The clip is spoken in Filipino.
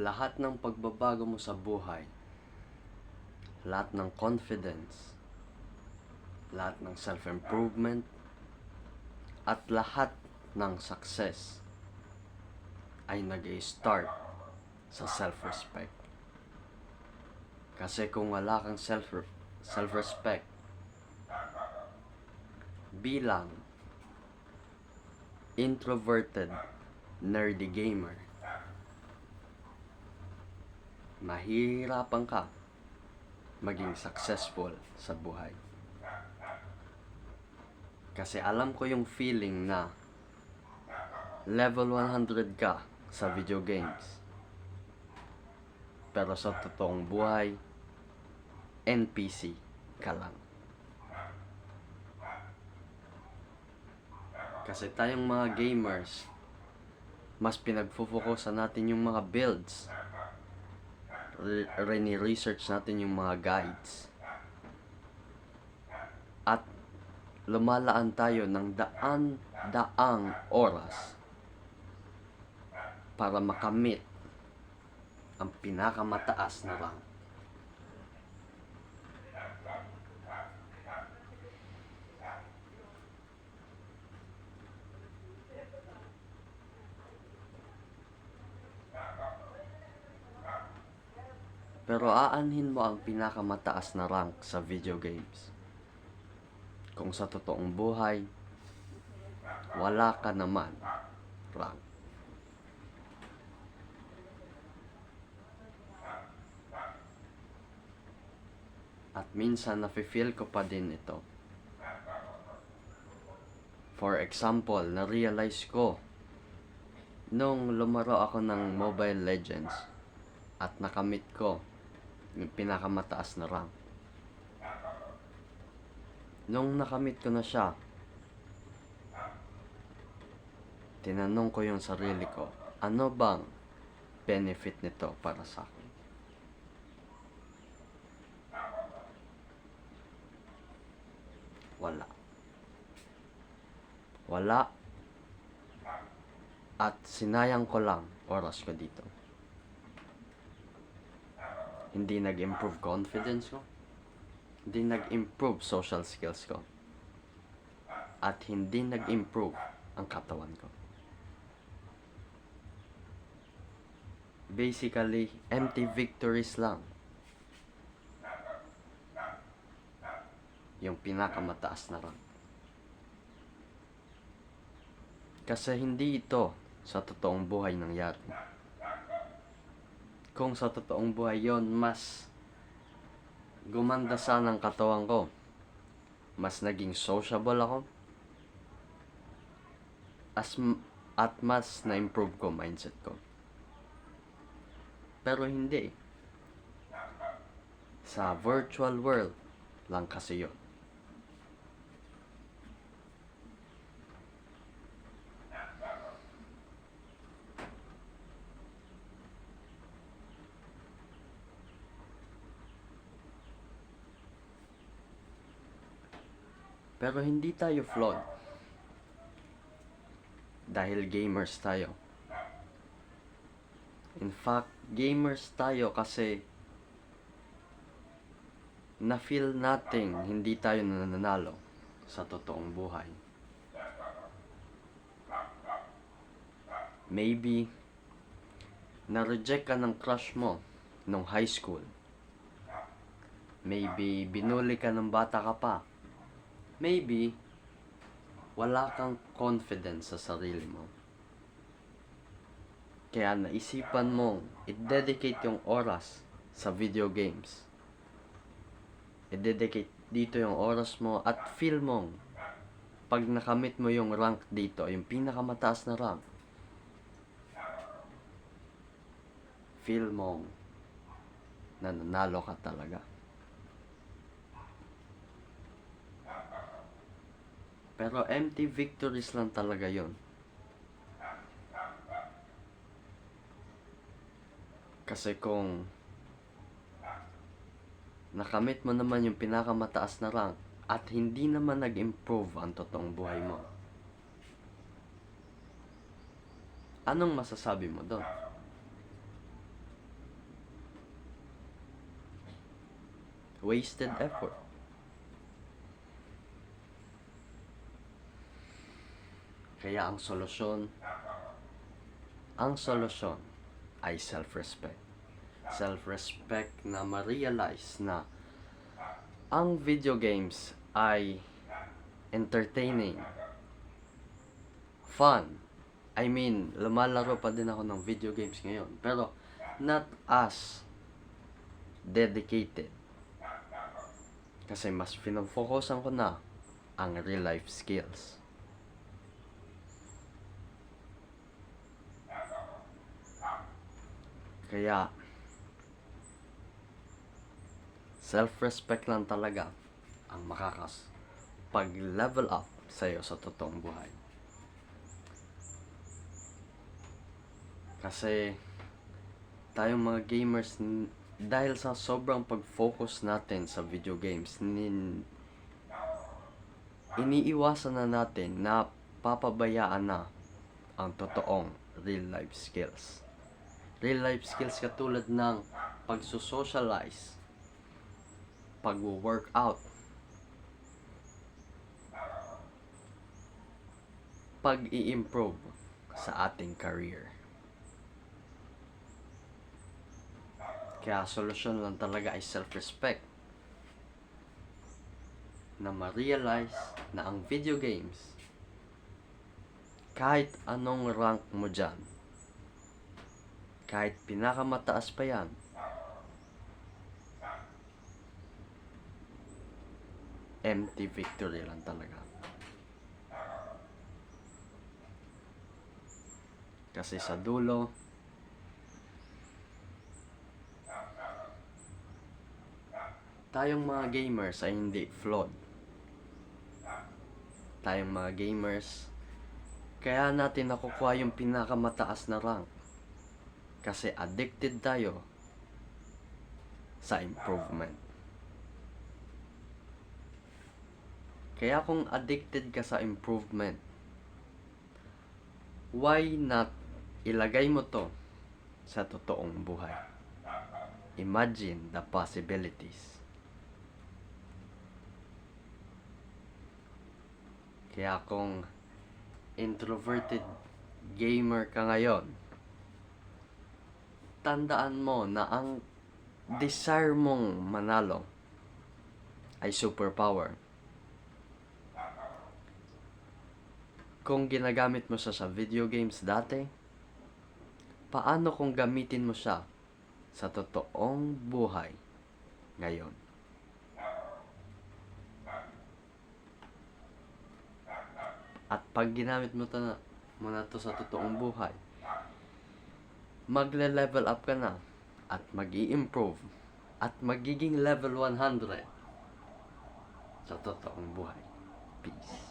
Lahat ng pagbabago mo sa buhay, lahat ng confidence, lahat ng self-improvement, at lahat ng success ay nag-i-start sa self-respect. Kasi kung wala kang self-respect bilang introverted, nerdy gamer, mahihirapan ka maging successful sa buhay. Kasi alam ko yung feeling na level 100 ka sa video games, pero sa totoong buhay, NPC ka lang. Kasi tayong mga gamers, mas pinagfo-focusan natin yung mga builds. Research natin yung mga guides. At lumalaan tayo ng daan-daang oras para makamit ang pinakamataas na rank. Pero aanhin mo ang pinakamataas na rank sa video games, kung sa totoong buhay, wala ka naman rank. At minsan nafe-feel ko pa din ito. For example, na-realize ko nung lumaro ako ng Mobile Legends at nakamit ko yung pinakamataas na rank. Nung nakamit ko na siya, tinanong ko yung sarili ko, ano bang benefit nito para sa akin? Wala. At sinayang ko lang oras ko dito. Hindi nag-improve confidence ko. Hindi nag-improve social skills ko. At hindi nag-improve ang katawan ko. Basically, empty victories lang. Yung pinakamataas na rank. Kasi hindi ito sa totoong buhay nangyari. Kung sa totoong buhay yon, mas gumanda sana ang katawan ko. Mas naging sociable ako. At mas na-improve ko mindset ko. Pero hindi. Sa virtual world lang kasi yon. Pero hindi tayo flawed. Dahil gamers tayo. In fact, gamers tayo kasi na-feel nating hindi tayo nananalo sa totoong buhay. Maybe, na-reject ka ng crush mo nung high school. Maybe, binuli ka ng bata ka pa. Maybe, wala kang confidence sa sarili mo. Kaya naisipan mong i-dedicate yung oras sa video games. I-dedicate dito yung oras mo at feel mong pag nakamit mo yung rank dito, yung pinakamataas na rank, feel mong nananalo ka talaga. Pero empty victories lang talaga yon. Kasi kung nakamit mo naman yung pinakamataas na rank at hindi naman nag-improve ang totoong buhay mo, anong masasabi mo doon? wasted effort. Kaya ang solusyon ay self-respect. Self-respect na ma-realize na ang video games ay entertaining, fun. I mean, lumalaro pa din ako ng video games ngayon, pero not as dedicated. Kasi mas focus ko na ang real life skills. Kaya, self-respect lang talaga ang pag-level up sa'yo sa totoong buhay. Kasi, tayong mga gamers, dahil sa sobrang pag-focus natin sa video games, iniiwasan na natin na papabayaan na ang totoong real life skills. Real life skills katulad ng pagsusocialize, pag-workout, pag-i-improve sa ating career. Kaya solusyon lang talaga ay self-respect. Na ma-realize na ang video games, kahit anong rank mo dyan, kahit pinakamataas pa yan, empty victory lang talaga. Kasi sa dulo, tayong mga gamers ay hindi flawed. Tayong mga gamers, kaya natin nakukuha yung pinakamataas na rank. Kasi addicted tayo sa improvement. Kaya kung addicted ka sa improvement, why not ilagay mo to sa totoong buhay? Imagine the possibilities. Kaya kung introverted gamer ka ngayon, tandaan mo na ang desire mong manalo ay superpower. Kung ginagamit mo siya sa video games dati, paano kung gamitin mo siya sa totoong buhay ngayon? At pag ginamit mo na to sa totoong buhay, magle-level up ka na at mag-i-improve at magiging level 100 sa totoong buhay. Peace.